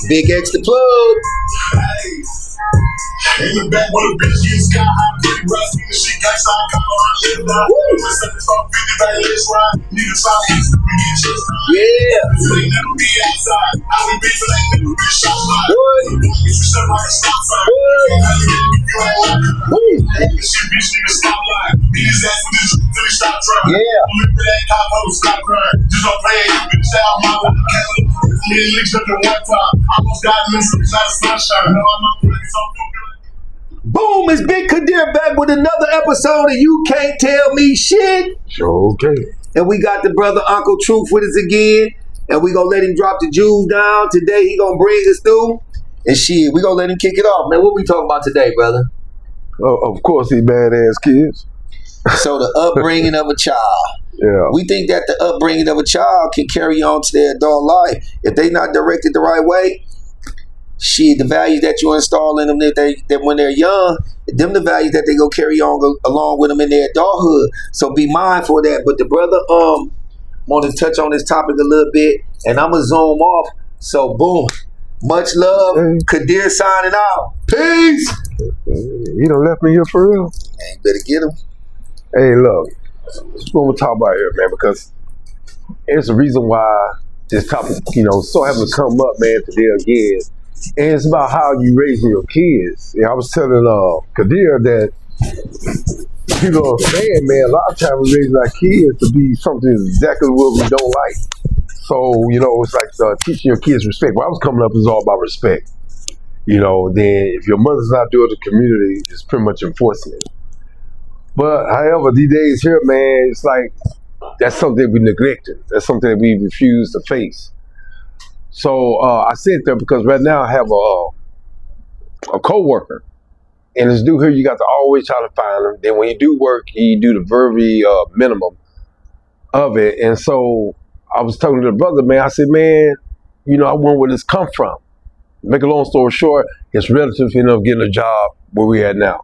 Big X the plug. In the back with a bitch getting sky high, pretty rough, nigga, she got some color on live now. What's up, it's all 50 back, let's ride. Nigga, try to hit the big shit. Yeah. They never be outside. I would be for that nigga, be shot by. What? You shut like a stop sign. Shit, bitch, nigga, stop lying. Beat his ass with this till he stop trying. Yeah. Remember that cop, ho, stop crying. Just don't play it, you bitch, out my life. Me and Licks up at one time. Almost got in this bitch out of sunshine. No, I'm not playing so good. Boom, it's Big Kadir back with another episode of You Can't Tell Me Shit. Sure, okay. And we got the brother Uncle Truth with us again. And we gonna let him drop the jewels down. Today he gonna bring us through. And shit, we gonna let him kick it off. Man, what we talking about today, brother? Of course, these badass kids. So the upbringing of a child. Yeah. We think that the upbringing of a child can carry on to their adult life. If they not directed the right way, shit, the values that you install in them that when they're young, them the values that they go carry on along with them in their adulthood. So be mindful of that. But the brother want to touch on this topic a little bit, and I'm gonna zoom off. So boom, much love. Hey. Kadir signing out. Peace. You done left me here for real? Man, you better get him. Hey, look, that's what we're talking about here, man, because it's the reason why this topic, so having to come up, man, today again. And it's about how you raising your kids. I was telling Kadir that people understand, man, a lot of times we raising our kids to be something exactly what we don't like. So, it's like teaching your kids respect. When I was coming up, it was all about respect. Then if your mother's not doing it, the community is pretty much enforcing it. But however, these days here, man, it's like that's something we neglected. That's something that we refuse to face. So I said that because right now I have a co-worker, and this dude here, you got to always try to find him. Then when you do work, you do the very minimum of it. And so I was talking to the brother, man. I said, man, I wonder where this come from. Make a long story short, his relative ended up getting a job where we at now.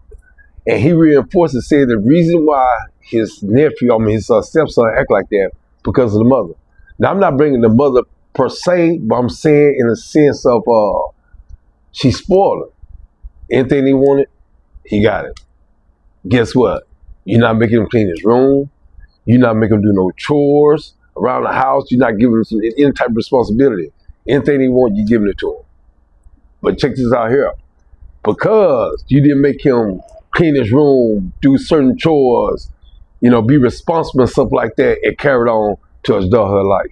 And he reinforced and said the reason why his nephew, his stepson act like that, because of the mother. Now, I'm not bringing the mother per se, but I'm saying in the sense of she spoiled him. Anything he wanted, he got it. Guess what? You're not making him clean his room. You're not making him do no chores around the house. You're not giving him any type of responsibility. Anything he wants, you're giving it to him. But check this out here. Because you didn't make him clean his room, do certain chores, be responsible and stuff like that, it carried on to his adulthood life.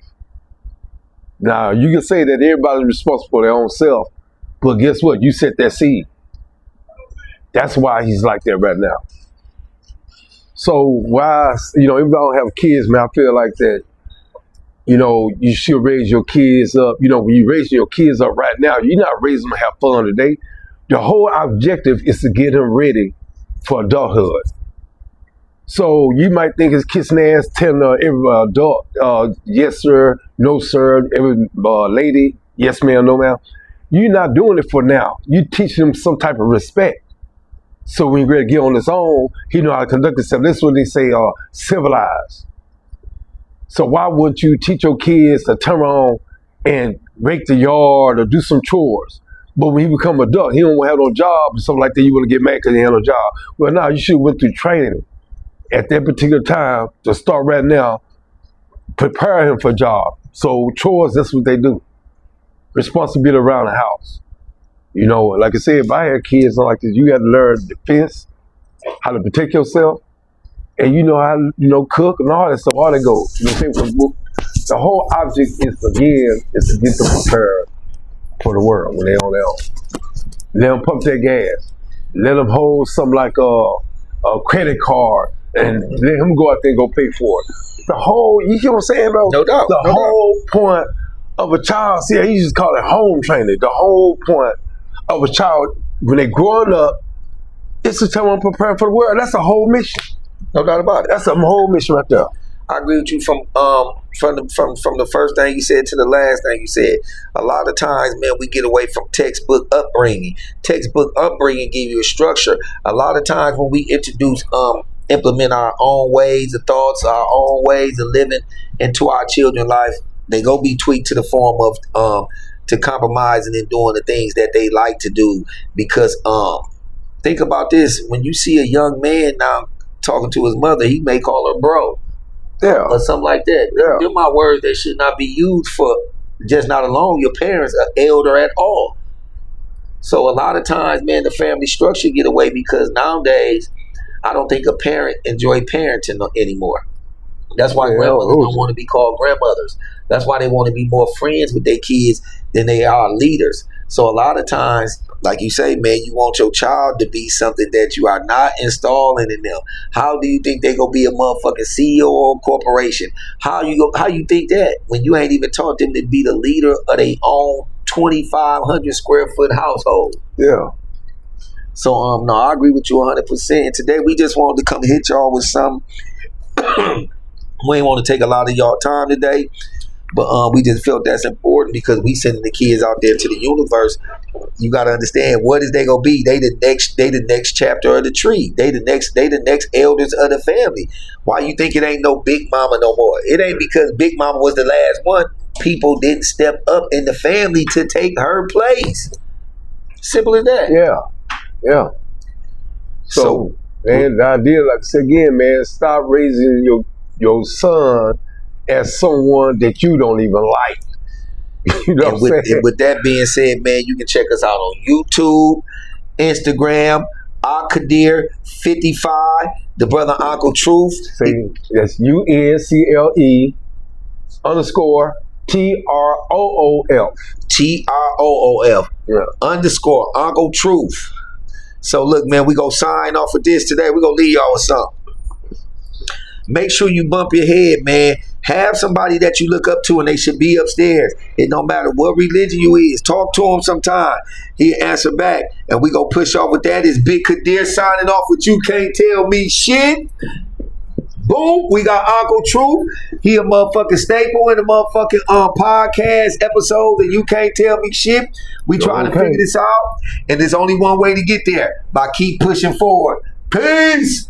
Now, you can say that everybody's responsible for their own self, but guess what? You set that seed. That's why he's like that right now. So why, even though I don't have kids, man, I feel like that, you should raise your kids up. When you raise your kids up right now, you're not raising them to have fun today. The whole objective is to get them ready for adulthood. So you might think it's kissing ass, telling every adult, yes sir, no sir, every lady, yes ma'am, no ma'am. You're not doing it for now. You teach them some type of respect. So when you're ready to get on his own, he know how to conduct himself. This is what they say, civilized. So why would you teach your kids to turn around and rake the yard or do some chores? But when he become adult, he don't have no job or something like that, you want to get mad because he have no job. Well, now you should have went through training at that particular time to start right now, prepare him for a job. So chores, that's what they do. Responsibility around the house. Like I said, if I had kids like this, you got to learn defense, how to protect yourself, and how to, cook and all that stuff, all that goes. The whole object is to get them prepared for the world when they're on their own. Let them pump their gas. Let them hold something like a credit card and let him go out there and go pay for it. You hear what I'm saying, bro? No doubt. The whole point of a child, see, he just call it home training. The whole point of a child, when they're growing up, it's to tell them prepare for the world. That's a whole mission. No doubt about it. That's a whole mission right there. I agree with you from the first thing you said to the last thing you said. A lot of times, man, we get away from textbook upbringing. Textbook upbringing give you a structure. A lot of times when we implement our own ways of thoughts, our own ways of living into our children's life, they go be tweaked to the form of to compromising and doing the things that they like to do. Because think about this: when you see a young man now talking to his mother, he may call her bro. Yeah. Or something like that. Yeah. They're my words that should not be used for just not alone your parents are elder at all. So a lot of times, man, the family structure get away because nowadays I don't think a parent enjoy parenting anymore. That's why grandmothers don't want to be called grandmothers. That's why they want to be more friends with their kids than they are leaders. So a lot of times, like you say, man, you want your child to be something that you are not installing in them. How do you think they gonna be a motherfucking CEO of a corporation? How you think that when you ain't even taught them to be the leader of their own 2,500 square foot household? Yeah. So no, I agree with you 100%. And today we just wanted to come hit y'all with something. We ain't want to take a lot of y'all time today, but we just felt that's important because we sending the kids out there to the universe. You got to understand, what is they gonna be? They the next chapter of the tree. They the next elders of the family. Why you think it ain't no Big Mama no more? It ain't because Big Mama was the last one. People didn't step up in the family to take her place. Simple as that. Yeah. So man, the idea, like I said again, man, stop raising your son as someone that you don't even like. You know what I'm saying? And with that being said, man, you can check us out on YouTube, Instagram, Akadir 55, the brother Uncle Truth. Say that's UNCLE _TROOF. TROOF. Yeah. _ Uncle Truth. So look, man, we gonna sign off with this today. We gonna leave y'all with something. Make sure you bump your head, man. Have somebody that you look up to, and they should be upstairs. It don't matter what religion you is. Talk to him sometime. He'll answer back. And we gonna push off with that. Is Big Kadir signing off with You Can't Tell Me Shit. Boom. We got Uncle Truth. He a motherfucking staple in the motherfucking podcast episode that You Can't Tell Me Shit. We trying to figure this out. And there's only one way to get there. By keep pushing forward. Peace.